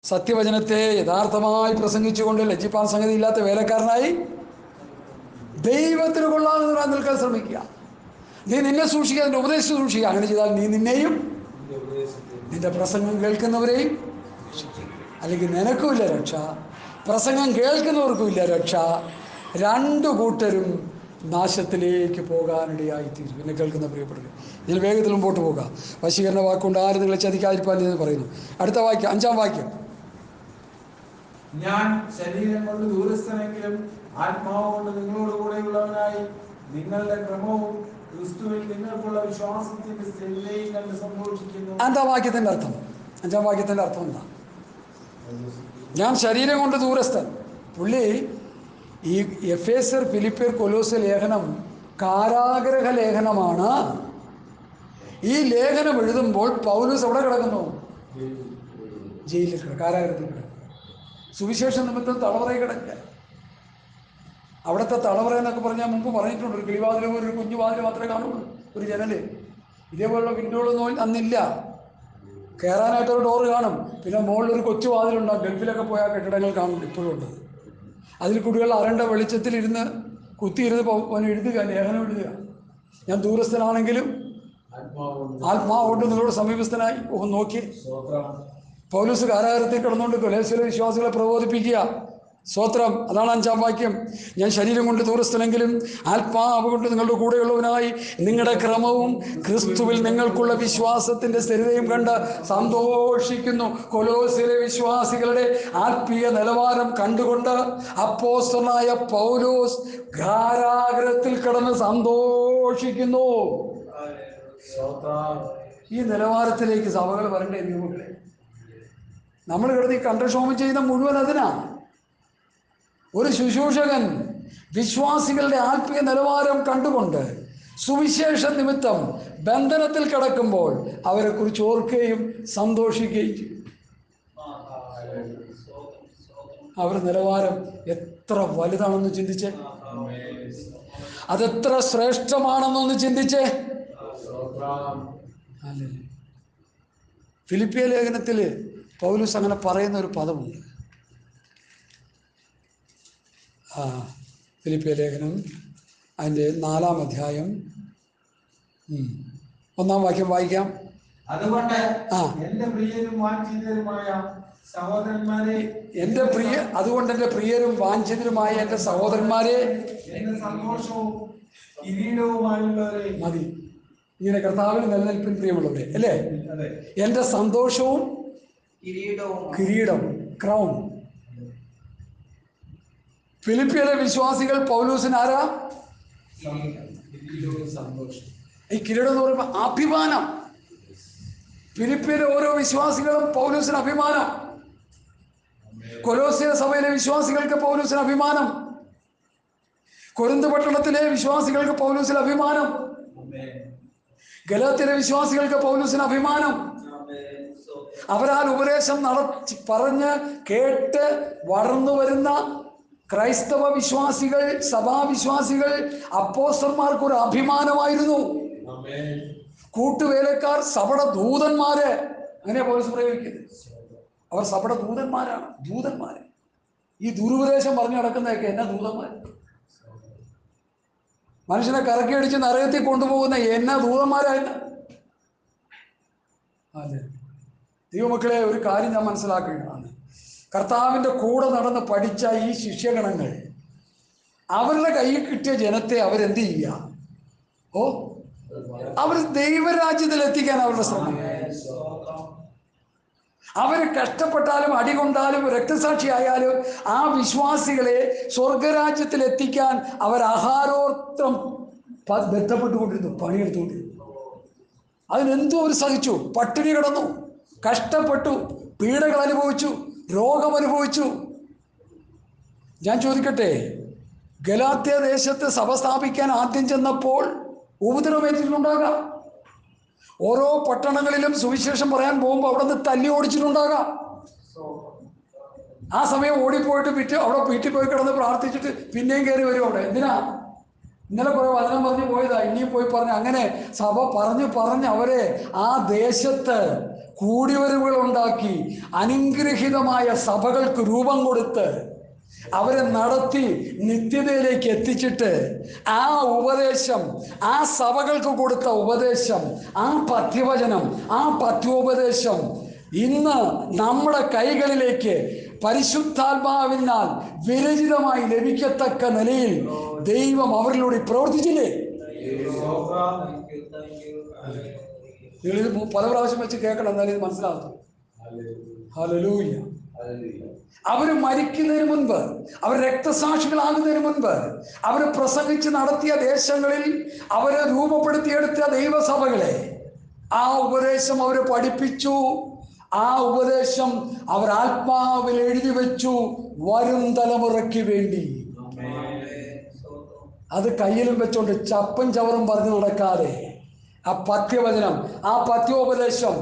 സത്യവചനത്തെ യഥാർത്ഥമായി പ്രസംഗിച്ചുകൊണ്ട് ലജ്ജിപ്പാൻ സംഗതിയില്ലാത്ത വേലക്കാരനായി ദൈവത്തിന് കൊള്ളാതെ നിൽക്കാൻ ശ്രമിക്കുക. നീ നിന്നെ സൂക്ഷിക്കുക, നിന്റെ ഉപദേശം സൂക്ഷിക്കുക. അങ്ങനെ ചെയ്താൽ നീ നിന്നെയും നിന്റെ പ്രസംഗം കേൾക്കുന്നവരെയും, അല്ലെങ്കിൽ നിനക്കുമില്ല രക്ഷ, പ്രസംഗം കേൾക്കുന്നവർക്കുമില്ല രക്ഷ. രണ്ടു കൂട്ടരും നാശത്തിലേക്ക് പോകാനിടയായിത്തീരും. പിന്നെ കേൾക്കുന്ന പ്രിയപ്പെട്ടവർ, ഇതിൽ വേഗത്തിൽ മുമ്പോട്ട് പോകുക. വശീകരണ വാക്കുകൊണ്ട് ആരും നിങ്ങളെ ചതിക്കാതിരിപ്പാൻ എന്ന് പറയുന്നു. അടുത്ത വാക്യം, 5-ാം വാക്യം. ഞാൻ ശരീരം കൊണ്ട് ദൂരസ്ഥനെങ്കിലും ആത്മാവ് കൊണ്ട് നിങ്ങളോട് കൂടെയുള്ളവനായി നിങ്ങളുടെ ക്രമവും ക്രിസ്തുവിൽ നിങ്ങൾക്കുള്ള വിശ്വാസത്തിന്റെ സ്ഥിരതയും കണ്ട് സന്തോഷിക്കുന്നു. 5-ാം വാക്യത്തിന്റെ അർത്ഥം, 5-ാം വാക്യത്തിന്റെ അർത്ഥം എന്താ? ഞാൻ ശരീരം കൊണ്ട് ദൂരസ്ഥൻ. പുള്ളി ഈ എഫേസർ, ഫിലിപ്പിയർ, കൊലോസ്യ ലേഖനം കാരാഗ്രഹ ലേഖനമാണ്. ഈ ലേഖനം എഴുതുമ്പോൾ പൗലോസ് എവിടെ കിടക്കുന്നു? ജയിലിൽ, കാരാഗ്രഹത്തിൽ കിടക്കുന്നു. സുവിശേഷ നിമിത്തം തടവറയിൽ കിടക്കുക. അവിടുത്തെ തടവറ എന്നൊക്കെ പറഞ്ഞാൽ മുമ്പ് പറഞ്ഞിട്ടുണ്ട്, ഒരു കിളിവാതിലും ഒരു കുഞ്ഞു വാതിൽ മാത്രമേ കാണുള്ളൂ, ഒരു ജനല്. ഇതേപോലുള്ള വിൻഡോകളൊന്നും അന്നില്ല. കയറാനായിട്ടൊരു ഡോറ് കാണും, പിന്നെ മുകളിലൊരു കൊച്ചു വാതിലുണ്ടാകും. ഗൾഫിലൊക്കെ പോയാൽ കെട്ടിടങ്ങൾ കാണും, ഇപ്പോഴും ഉണ്ട്. അതിൽ കുട്ടികൾ അരണ്ട വെളിച്ചത്തിലിരുന്ന് കുത്തിയിരുന്ന് എഴുതുക, ലേഖനം എഴുതുക. ഞാൻ ദൂരസ്ഥനാണെങ്കിലും ആത്മാവുകൊണ്ട് നിങ്ങളോട് സമീപസ്ഥനായി നോക്കി. പൗലോസ് കാരാഗ്രഹത്തിൽ കിടന്നുകൊണ്ട് കൊലോസ്യയിലെ വിശ്വാസികളെ പ്രബോധിപ്പിക്കുക. സ്തോത്രം. അതാണ് 5-ാം വാക്യം. ഞാൻ ശരീരം കൊണ്ട് ദൂരസ്ഥനെങ്കിലും ആത്മാവ് കൊണ്ട് നിങ്ങളുടെ കൂടെയുള്ളവനായി നിങ്ങളുടെ ക്രമവും ക്രിസ്തുവിൽ നിങ്ങൾക്കുള്ള വിശ്വാസത്തിന്റെ സ്ഥിരതയും കണ്ട് സന്തോഷിക്കുന്നു. കൊലോസ്യയിലെ വിശ്വാസികളുടെ ആത്മീയ നിലവാരം കണ്ടുകൊണ്ട് അപ്പോസ്തലനായ പൗലോസ് കാരാഗ്രഹത്തിൽ കിടന്ന് സന്തോഷിക്കുന്നു. ഈ നിലവാരത്തിലേക്ക് സഭകൾ വരണ്ടേ നിയമങ്ങളെ? നമ്മൾ കിടന്ന് ഈ കണ്ഠക്ഷോഭം ചെയ്യുന്ന മുഴുവൻ അതിനാണ്. ഒരു ശുശ്രൂഷകൻ വിശ്വാസികളുടെ ആത്മീയ നിലവാരം കണ്ടുകൊണ്ട് സുവിശേഷ നിമിത്തം ബന്ധനത്തിൽ കിടക്കുമ്പോൾ അവരെക്കുറിച്ച് ഓർക്കുകയും സന്തോഷിക്കുകയും ചെയ്യും. അവരുടെ നിലവാരം എത്ര വലുതാണെന്ന് ചിന്തിച്ചേ, അതെത്ര ശ്രേഷ്ഠമാണെന്നൊന്ന് ചിന്തിച്ചേ. ഫിലിപ്പിയ ലേഖനത്തിൽ പൗലോസ് അങ്ങനെ പറയുന്ന ഒരു പദമുണ്ട്. ഫിലിപ്പിയ ലേഖനം അതിൻ്റെ 4-ാം അധ്യായം 1-ാം വാക്യം വായിക്കാം. അതുകൊണ്ട് എൻ്റെ പ്രിയരും വാഞ്ചിതരുമായ സഹോദരന്മാരെ, അതുകൊണ്ട് എൻ്റെ പ്രിയരും വാഞ്ചിതരുമായ എൻ്റെ സഹോദരന്മാരെ, എൻ്റെ സന്തോഷവും കിരീടവുമായുള്ളവരെ. മതി. ഇങ്ങനെ കർത്താവിന് നിലനിൽപ്പിൻ പ്രിയമുള്ളവരെ, അല്ലേ? എൻ്റെ സന്തോഷവും കിരീടം, ക്രൗൺ. ഫിലിപ്പിയിലെ വിശ്വാസികൾ പൗലോസിന് ആരാ? സന്തോഷം. ഈ കിരീടം എന്ന് പറയുമ്പോൾ അഭിമാനം. ഫിലിപ്പിയിലെ ഓരോ വിശ്വാസികളും പൗലോസിന് അഭിമാനം. കൊലോസ്യ സഭയിലെ വിശ്വാസികൾക്ക് പൗലോസിന് അഭിമാനം. കൊരിന്ത് പട്ടണത്തിലെ വിശ്വാസികൾക്ക് പൗലോസിന് അഭിമാനം. ഗലാത്യയിലെ വിശ്വാസികൾക്ക് പൗലോസിന് അഭിമാനം. അവരാൽ ഉപദേശം പറഞ്ഞ് കേട്ട് വളർന്നു വരുന്ന ക്രൈസ്തവ വിശ്വാസികൾ, സഭാവിശ്വാസികൾ, അപ്പോസ്തലന്മാർക്കൊരു അഭിമാനമായിരുന്നു. കൂട്ടുവേലക്കാർ സഭയുടെ ദൂതന്മാര്, അങ്ങനെയാ പൗലോസ് പ്രയോഗിക്കുന്നത്. അവർ സഭയുടെ ദൂതന്മാരാണ്, ദൂതന്മാര്. ഈ ദുരുപദേശം പറഞ്ഞു നടക്കുന്നതൊക്കെ എന്നാ ദൂതന്മാർ? മനുഷ്യനെ കറക്കി അടിച്ച് നരകത്തിൽ കൊണ്ടുപോകുന്ന എന്നാ ദൂതന്മാരായിരുന്നു. അതെ ദൈവമക്കളെ, ഒരു കാര്യം ഞാൻ മനസ്സിലാക്കേണ്ടതാണ്. കർത്താവിൻ്റെ കൂടെ നടന്ന് പഠിച്ച ഈ ശിഷ്യഗണങ്ങൾ അവരുടെ കയ്യിൽ കിട്ടിയ ജനത്തെ അവരെന്ത് ചെയ്യുക? അവർ ദൈവരാജ്യത്തിൽ എത്തിക്കാൻ അവരുടെ ശ്രമം. അവർ കഷ്ടപ്പെട്ടാലും അടികൊണ്ടാലും രക്തസാക്ഷിയായാലും ആ വിശ്വാസികളെ സ്വർഗരാജ്യത്തിൽ എത്തിക്കാൻ അവർ ആഹാരോത്രം ബന്ധപ്പെട്ടുകൊണ്ടിരുന്നു, പണിയെടുത്തുകൊണ്ടിരുന്നു. അതിനെന്തോ അവർ സഹിച്ചു, പട്ടിണി കിടന്നു, കഷ്ടപ്പെട്ടു, പീഡകൾ അനുഭവിച്ചു, രോഗം അനുഭവിച്ചു. ഞാൻ ചോദിക്കട്ടെ, ഗലാത്യ ദേശത്ത് സഭ സ്ഥാപിക്കാൻ ആദ്യം ചെന്നപ്പോൾ ഉപദ്രവമേറ്റിട്ടുണ്ടാകാം. ഓരോ പട്ടണങ്ങളിലും സുവിശേഷം പറയാൻ പോകുമ്പോൾ അവിടെ നിന്ന് തല്ലി ഓടിച്ചിട്ടുണ്ടാകാം. ആ സമയം ഓടിപ്പോയിട്ട് അവിടെ വീട്ടിൽ പോയി കിടന്ന് പ്രാർത്ഥിച്ചിട്ട് പിന്നെയും കയറി വരും. അവിടെ എന്തിനാ? ഇന്നലെ കുറെ വചനം പറഞ്ഞു പോയതാ, ഇനിയും പോയി പറഞ്ഞു. അങ്ങനെ സഭ പറഞ്ഞ് അവരെ ആ ദേശത്ത് കൂടിവരവുകൾ ഉണ്ടാക്കി അനുഗ്രഹീതമായ സഭകൾക്ക് രൂപം കൊടുത്ത് അവരെ നടത്തി നിത്യതയിലേക്ക് എത്തിച്ചിട്ട് ആ ഉപദേശം, ആ സഭകൾക്ക് കൊടുത്ത ഉപദേശം, ആ പഥ്യവചനം, ആ പഥ്യോപദേശം ഇന്ന് നമ്മുടെ കൈകളിലേക്ക് പരിശുദ്ധാത്മാവിനാൽ വിരചിതമായി ലഭിക്കത്തക്ക നിലയിൽ ദൈവം അവരിലൂടെ പ്രവർത്തിച്ചില്ലേ? നിങ്ങളിത് പല പ്രാവശ്യം വെച്ച് കേൾക്കണം, എന്നാലും ഇത് മനസ്സിലാകും. ഹല്ലേലൂയ. അവർ മരിക്കുന്നതിന് മുൻപ്, അവർ രക്തസാക്ഷികളാകുന്നതിന് മുൻപ്, അവർ പ്രസംഗിച്ച് നടത്തിയ ദേശങ്ങളിൽ അവരെ രൂപപ്പെടുത്തിയെടുത്ത ദൈവസഭകളെ ആ ഉപദേശം അവർ പഠിപ്പിച്ചു. ആ ഉപദേശം അവർ ആത്മാവിൽ എഴുതി വെച്ചു വരും തലമുറയ്ക്ക് വേണ്ടി. അത് കയ്യിലും വെച്ചോണ്ട് ചപ്പും ചവറും പറഞ്ഞു നടക്കാതെ ആ പഥ്യവചനം, ആ പഥ്യോപദേശം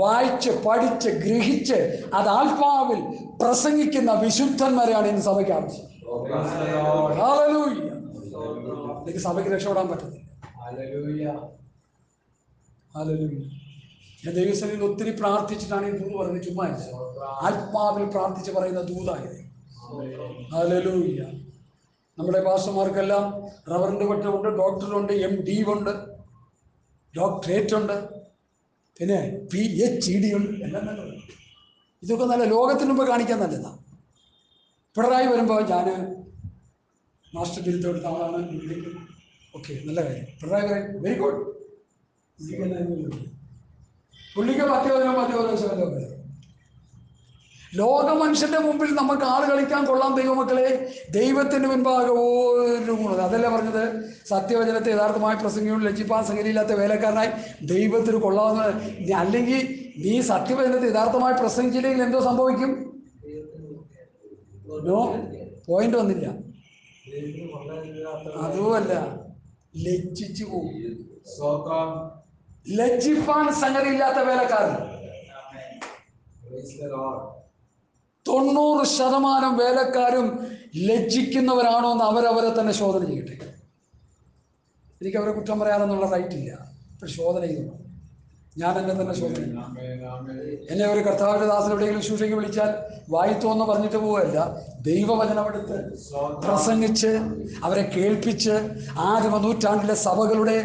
വായിച്ച് പഠിച്ച് ഗ്രഹിച്ച് അത് ആത്മാവിൽ പ്രസംഗിക്കുന്ന വിശുദ്ധന്മാരെയാണ് ഇന്ന് സഭയ്ക്ക് ആവശ്യം. ഹല്ലേലൂയ. എനിക്ക് സഭയ്ക്ക് രക്ഷപ്പെടാൻ പറ്റത്തില്ല. ഹല്ലേലൂയ. ഞാൻ ദൈവസഭയിൽ ഒത്തിരി പ്രാർത്ഥിച്ചിട്ടാണ് ഈ ദൂത് പറയുന്നത്. ചുമ്മാ ആത്മാവിൽ പ്രാർത്ഥിച്ച് പറയുന്ന ദൂതായത്. ഹല്ലേലൂയ. നമ്മുടെ പാസ്റ്റർമാർക്കെല്ലാം റവറന്റ് പട്ടമുണ്ട്, ഡോക്ടറുണ്ട്, MD ഉണ്ട്, ഡോക്ടറേറ്റ് ഉണ്ട്, പിന്നെ PhD ഉണ്ട്. എല്ലാം നല്ലത്. ഇതൊക്കെ നല്ല ലോകത്തിന് മുമ്പ് കാണിക്കാൻ നല്ലതാണ്. പിണറായി വരുമ്പോൾ ഞാൻ മാസ്റ്റർ ബിരുദം എടുത്ത ആളാണ്, ഓക്കെ, നല്ല കാര്യം. പിണറായി പറയും വെരി ഗുഡ്. പുള്ളിക്ക് പത്യോപദേശം ലോക മനുഷ്യന്റെ മുമ്പിൽ നമുക്ക് ആള് കളിക്കാൻ കൊള്ളാം. ദൈവമക്കളെ, ദൈവത്തിന് മുൻപാകെ ഒരു ഗുണം. അതല്ലേ പറഞ്ഞത്, സത്യവചനത്തെ യഥാർത്ഥമായി പ്രസംഗിക്കും ലജ്ജിപ്പാൻ സംഗതിയില്ലാത്ത വേലക്കാരനായി ദൈവത്തിന് കൊള്ളാവുന്ന. അല്ലെങ്കിൽ നീ സത്യവചനത്തെ യഥാർത്ഥമായി പ്രസംഗിച്ചില്ലെങ്കിൽ എന്തോ സംഭവിക്കും? നോ പോയിന്റ് വന്നില്ല. അതുമല്ല, ലജ്ജിച്ചു പോകും. ലജ്ജിപ്പാൻ സംഗതിയില്ലാത്ത വേലക്കാരൻ. 90% വേലക്കാരും ലജ്ജിക്കുന്നവരാണോ എന്ന് അവരവരെ തന്നെ ശോധന ചെയ്യട്ടെ. എനിക്ക് അവരെ കുറ്റം പറയാനെന്നുള്ള റൈറ്റ് ഇല്ല, പക്ഷെ ശോധന ചെയ്യുന്നു. ഞാൻ എന്നെ തന്നെ ശോധന. എന്നെ ഒരു കർത്താവിന്റെ ദാസൻ എവിടെയെങ്കിലും ശുശ്രൂഷയ്ക്ക് വിളിച്ചാൽ വായിത്തോന്ന് പറഞ്ഞിട്ട് പോവുകയല്ല, ദൈവവചനമെടുത്ത് പ്രസംഗിച്ച് അവരെ കേൾപ്പിച്ച് നൂറ്റാണ്ടിലെ സഭകളുടെ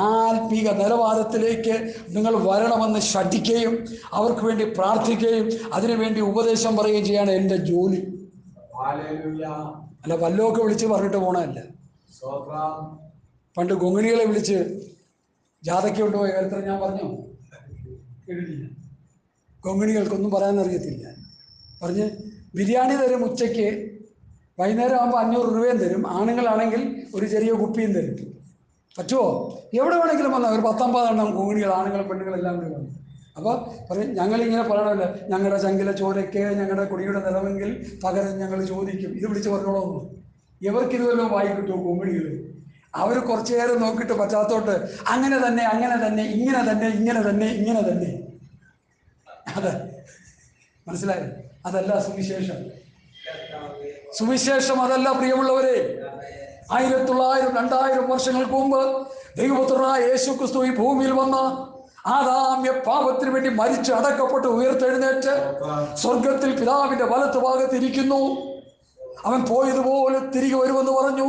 ആത്മീക നിലവാരത്തിലേക്ക് നിങ്ങൾ വരണമെന്ന് ശഠിക്കുകയും അവർക്ക് വേണ്ടി പ്രാർത്ഥിക്കുകയും അതിനുവേണ്ടി ഉപദേശം പറയുകയും ചെയ്യാണ് എൻ്റെ ജോലി. അല്ല വല്ലതൊക്കെ വിളിച്ച് പറഞ്ഞിട്ട് പോണതല്ല. പണ്ട് ഗുങ്ങിണികളെ വിളിച്ച് ജാഥയ്ക്ക് കൊണ്ടുപോയ കാര്യത്തിൽ ഞാൻ പറഞ്ഞു കേട്ടിട്ടില്ല. കൊങ്ങിണികൾക്കൊന്നും പറയാനറിയത്തില്ല. പറഞ്ഞ് ബിരിയാണി തരും ഉച്ചയ്ക്ക്, വൈകുന്നേരം ആകുമ്പോൾ 500 രൂപയും തരും. ആണുങ്ങളാണെങ്കിൽ ഒരു ചെറിയ കുപ്പിയും തരും. പറ്റുമോ? എവിടെ വേണമെങ്കിലും വന്നാൽ ഒരു 10-50 എണ്ണം കൊങ്ങിണികൾ, ആണുങ്ങൾ പെണ്ണുങ്ങളെല്ലാം കൂടി വന്നു. അപ്പോൾ പറയും ഞങ്ങളിങ്ങനെ പറയണമല്ലോ, ഞങ്ങളുടെ ചങ്കിലെ ചോരയ്ക്ക് ഞങ്ങളുടെ കുടിയുടെ നിറമെങ്കിൽ പകരം ഞങ്ങൾ ചോദിക്കും. ഇത് വിളിച്ച് പറഞ്ഞോളൂ. ഇവർക്കിതുവല്ലോ വായി കിട്ടുമോ കൊങ്ങിണികൾ? അവർ കുറച്ചു നേരം നോക്കിയിട്ട് പറ്റാത്തോട്ട് അങ്ങനെ തന്നെ, അങ്ങനെ തന്നെ, ഇങ്ങനെ തന്നെ, ഇങ്ങനെ തന്നെ, ഇങ്ങനെ തന്നെ. അതെ, മനസ്സിലായോ? അതല്ല സുവിശേഷം. സുവിശേഷം അതല്ല പ്രിയമുള്ളവരെ. 1900-2000 വർഷങ്ങൾക്ക് മുമ്പ് ദൈവപുത്രനായ യേശു ക്രിസ്തു ഈ ഭൂമിയിൽ വന്ന ആദാമ്യ പാപത്തിന് വേണ്ടി മരിച്ച് അടക്കപ്പെട്ട് ഉയർത്തെഴുന്നേറ്റ് സ്വർഗത്തിൽ പിതാവിന്റെ വലത്ത് ഭാഗത്ത് ഇരിക്കുന്നു. അവൻ പോയതുപോലെ തിരികെ വരുമെന്ന് പറഞ്ഞു.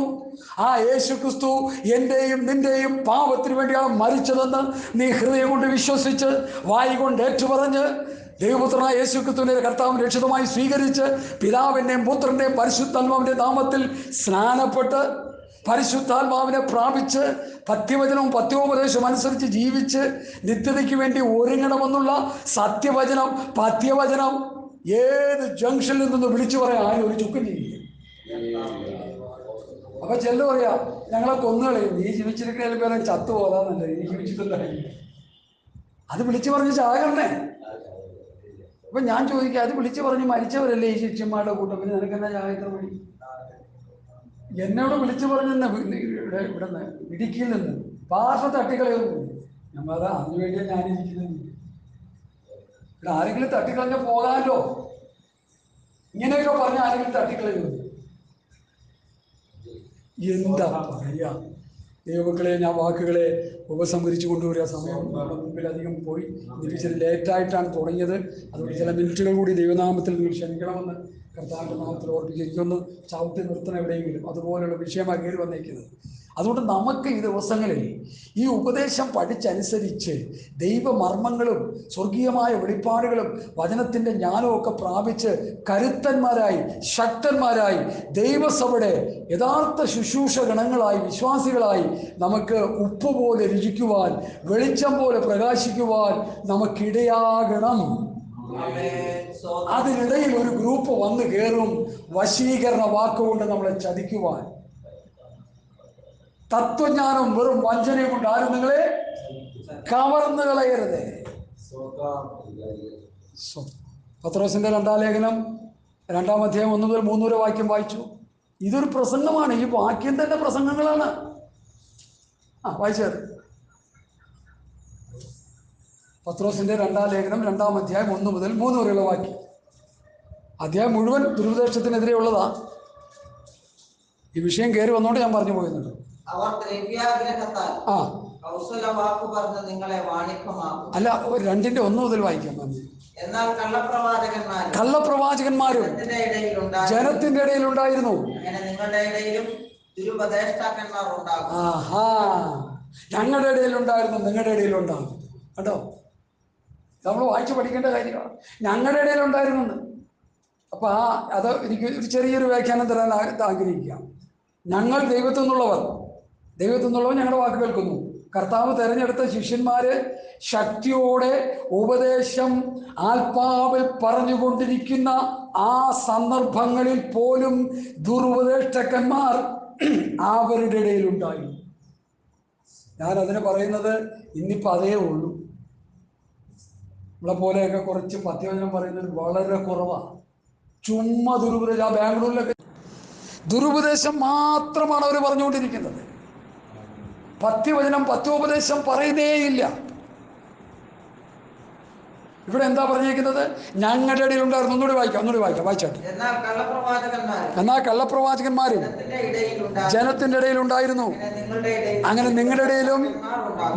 ആ യേശു ക്രിസ്തു എന്റെയും നിന്റെയും പാപത്തിന് വേണ്ടിയാണ് മരിച്ചതെന്ന് നീ ഹൃദയം കൊണ്ട് വിശ്വസിച്ച് വായി കൊണ്ട് ഏറ്റുപറഞ്ഞ് ദൈവപുത്രനായ യേശു ക്രിസ്തുവിനെ കർത്താവിനെ രക്ഷിതമായി സ്വീകരിച്ച് പിതാവിൻ്റെയും പുത്രൻ്റെയും പരിശുദ്ധാത്മാവിൻ്റെ നാമത്തിൽ സ്നാനപ്പെട്ട് പരിശുദ്ധാത്മാവിനെ പ്രാപിച്ച് പഥ്യവചനവും പഥ്യോപദേശവും അനുസരിച്ച് ജീവിച്ച് നിത്യതയ്ക്ക് വേണ്ടി ഒരുങ്ങണമെന്നുള്ള സത്യവചനം, പഥ്യവചനം ഏത് ജംഗ്ഷനിൽ നിന്ന് വിളിച്ചു പറയാൻ ആരും ഒരു ചുക്കും ചെയ്യില്ല. അപ്പൊ ചെല്ലു പറയാ ഞങ്ങളെ കൊന്നുകളയും, നീ ജീവിച്ചിരിക്കുന്ന പേരെ ചത്തുപോകാന്നല്ല, നീ ജീവിച്ചിട്ടുണ്ടായി. അത് വിളിച്ചു പറഞ്ഞ് ചാകണ്ടേ? അപ്പൊ ഞാൻ ചോദിക്കുക, അത് വിളിച്ചു പറഞ്ഞ് മരിച്ചവരല്ലേ ഈ ശിഷ്യന്മാരുടെ കൂട്ടം, പിന്നെ നിനക്കെന്നാ ചാകത്ര വഴി? എന്നോട് വിളിച്ചു പറഞ്ഞെന്ന് ഇവിടെ നിന്ന് ഇടുക്കിയിൽ നിന്ന് ഭാഷ തട്ടിക്കളയൊന്നും നമ്മളതാ അതിനു വേണ്ടിയാണ് ഞാനിരിക്കുന്നത്. ഇവിടെ ആരെങ്കിലും തട്ടിക്കളഞ്ഞ പോകാമല്ലോ, ഇങ്ങനെയൊക്കെ പറഞ്ഞ ആരെങ്കിലും തട്ടിക്കളയുന്നു. എന്താ പറയാ? ദൈവമക്കളെ, ഞാൻ വാക്കുകളെ ഉപസംഹരിച്ചു കൊണ്ടുവരിക. സമയം നമ്മുടെ മുമ്പിൽ അധികം പോയി. ഇച്ചിരി ലേറ്റായിട്ടാണ് തുടങ്ങിയത്. അതുകൊണ്ട് ചില മിനിറ്റുകൾ കൂടി ദൈവനാമത്തിൽ നിങ്ങൾ ക്ഷമിക്കണമെന്ന് കർത്താവിൻ്റെ നാമത്തിൽ ഓർപ്പിച്ചിരിക്കുന്നു. ചവിട്ടി നിർത്തണം എവിടെയെങ്കിലും, അതുപോലെയുള്ള വിഷയമായി കയറി വന്നേക്കുന്നത്. അതുകൊണ്ട് നമുക്ക് ഈ ദിവസങ്ങളിൽ ഈ ഉപദേശം പഠിച്ചനുസരിച്ച് ദൈവമർമ്മങ്ങളും സ്വർഗീയമായ വെളിപ്പാടുകളും വചനത്തിൻ്റെ ജ്ഞാനവും ഒക്കെ പ്രാപിച്ച് കരുത്തന്മാരായി ശക്തന്മാരായി ദൈവസഭയുടെ യഥാർത്ഥ ശുശ്രൂഷ ഗണങ്ങളായി വിശ്വാസികളായി നമുക്ക് ഉപ്പ് പോലെ രുചിക്കുവാൻ, വെളിച്ചം പോലെ പ്രകാശിക്കുവാൻ നമുക്കിടയാകണം. അതിനിടയിൽ ഒരു ഗ്രൂപ്പ് വന്നു കയറും, വശീകരണ വാക്കുകൊണ്ട് നമ്മളെ ചതിക്കുവാൻ. തത്വജ്ഞാനം വെറും വഞ്ചനയും കൊണ്ട് ആരും നിങ്ങളെ കവർന്നു കളയരുത്. പത്രോസിന്റെ 2-ാം ലേഖനം 2-ാം അധ്യായം 1 മുതൽ 3 വരെ വാക്യം വായിച്ചു. ഇതൊരു പ്രസംഗമാണ്. ഈ വാക്യം തന്നെ പ്രസംഗങ്ങളാണ്. വായിച്ചത് പത്രോസിന്റെ 2-ാം ലേഖനം 2-ാം അധ്യായം 1 മുതൽ 3 വരെയുള്ള വാക്യം. അധ്യായം മുഴുവൻ ദുരുപദേശത്തിനെതിരെയുള്ളതാ. ഈ വിഷയം കയറി വന്നുകൊണ്ട് ഞാൻ പറഞ്ഞു പോയിരുന്നുണ്ട്. അവർ ദ്രവ്യാഗ്രഹത്താൽ കൗശലവാക്കു പറഞ്ഞ് നിങ്ങളെ വാണിഭമാക്കും. അല്ല, 2-ന്റെ 1 മുതൽ വായിക്കാം. എന്നാൽ കള്ളപ്രവാചകന്മാരും ജനത്തിന്റെ ഇടയിൽ ഉണ്ടായിരുന്നു. അങ്ങനെ നിങ്ങളുടെ ഇടയിലും ദുരുപദേഷ്ടാക്കന്മാർ ഉണ്ടാകും. ഞങ്ങളുടെ ഇടയിലുണ്ടായിരുന്നു, നിങ്ങളുടെ ഇടയിലുണ്ടാകും. കേട്ടോ, നമ്മൾ വായിച്ചു പഠിക്കേണ്ട കാര്യമാണ്. ഞങ്ങളുടെ ഇടയിലുണ്ടായിരുന്നു. അപ്പൊ അത് എനിക്ക് ഒരു ചെറിയൊരു വ്യാഖ്യാനം തരാൻ ആഗ്രഹിക്കാം. ഞങ്ങൾ ദൈവത്തിൽ നിന്നുള്ളവർ ഞങ്ങളുടെ വാക്ക് കേൾക്കുന്നു. കർത്താവ് തെരഞ്ഞെടുത്ത ശിഷ്യന്മാര് ശക്തിയോടെ ഉപദേശം ആത്മാവിൽ പറഞ്ഞുകൊണ്ടിരിക്കുന്ന ആ സന്ദർഭങ്ങളിൽ പോലും ദുരുപദേഷ്ടക്കന്മാർ അവരുടെ ഇടയിലുണ്ടായി. ഞാൻ അതിന് പറയുന്നത് ഇന്നിപ്പോൾ അതേ ഉള്ളൂ. നമ്മളെ പോലെയൊക്കെ കുറച്ച് പത്യവചനം പറയുന്നത് വളരെ കുറവാണ്. ചുമ്മാ ദുരുപദേശം. ബാംഗ്ലൂരിലൊക്കെ ദുരുപദേശം മാത്രമാണ് അവർ പറഞ്ഞുകൊണ്ടിരിക്കുന്നത്. പത്യോപദേശം പറയുന്നേയില്ല. ഇവിടെ എന്താ പറഞ്ഞിരിക്കുന്നത്? ഞങ്ങളുടെ ഇടയിൽ ഉണ്ടായിരുന്നു. ഒന്നുകൂടി വായിക്കാം. വായിച്ചാട്ടെ. എന്നാൽ കള്ളപ്രവാചകന്മാരും ജനത്തിന്റെ ഇടയിൽ ഉണ്ടായിരുന്നു. അങ്ങനെ നിങ്ങളുടെ ഇടയിലും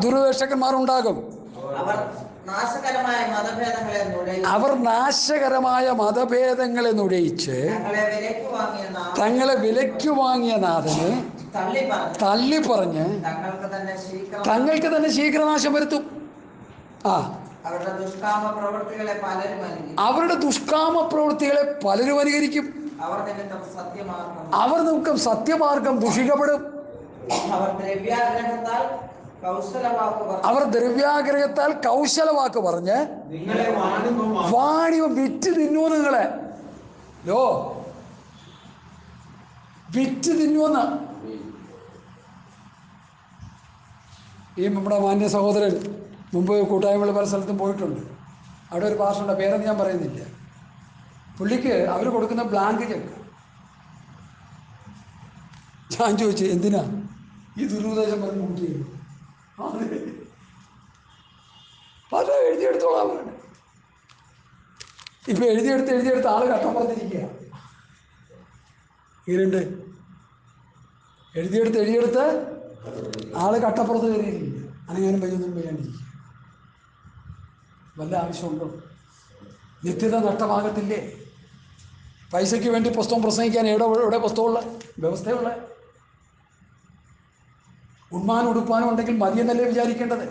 ദുരുപദേഷ്ടന്മാരുണ്ടാകും. അവർ നാശകരമായ മതഭേദങ്ങളെ നുഴയിച്ച് തങ്ങളെ വിലയ്ക്കു വാങ്ങിയ നാഥനെ തള്ളി പറഞ്ഞ് തങ്ങൾക്ക് തന്നെ ശീഘ്രനാശം വരുത്തും. അവരുടെ ദുഷ്കാമ പ്രവൃത്തികളെ പലരും അനുകരിക്കും. അവർ നിമിത്തം സത്യമാർഗം ദുഷിക്കപ്പെടും. അവർ ദ്രവ്യാഗ്രഹത്താൽ കൗശലവാക്ക് പറഞ്ഞ് വാണിഭം വിറ്റ് തിന്നു. നിങ്ങളെ വിറ്റ് തിന്നുവെന്ന് ഈ നമ്മുടെ മാന്യ സഹോദരൻ മുമ്പ് കൂട്ടായ്മകൾ പല സ്ഥലത്തും പോയിട്ടുണ്ട്. അവിടെ ഒരു പാസ്റ്ററുണ്ട്, പേരൊന്നും ഞാൻ പറയുന്നില്ല. പുള്ളിക്ക് അവർ കൊടുക്കുന്ന ബ്ലാങ്ക് ചെക്ക്. ഞാൻ ചോദിച്ചു, എന്തിനാ ഈ ദുരുപദേശം പറഞ്ഞ് കൂട്ടി? പല എഴുതിയെടുത്തോളാം പറഞ്ഞു. ഇപ്പൊ എഴുതിയെടുത്ത് ആള് കട്ടം പറഞ്ഞിരിക്കുക. ഇങ്ങനെയുണ്ട്, എഴുതിയെടുത്ത് ആള് കട്ടപ്പുറത്ത് കയറിയിരിക്കുക. അനങ്ങാനും പയ്യൊന്നും ചെയ്യാണ്ടിരിക്കുക. വല്ല ആവശ്യമുണ്ടോ? നിത്യത നഷ്ടമാകത്തില്ലേ? പൈസയ്ക്ക് വേണ്ടി പുസ്തകം പ്രസംഗിക്കാൻ എവിടെ പുസ്തകമുള്ള വ്യവസ്ഥയുള്ള? ഉണ്മാനും ഉടുപ്പാനും ഉണ്ടെങ്കിൽ മതിയെന്നല്ലേ വിചാരിക്കേണ്ടത്?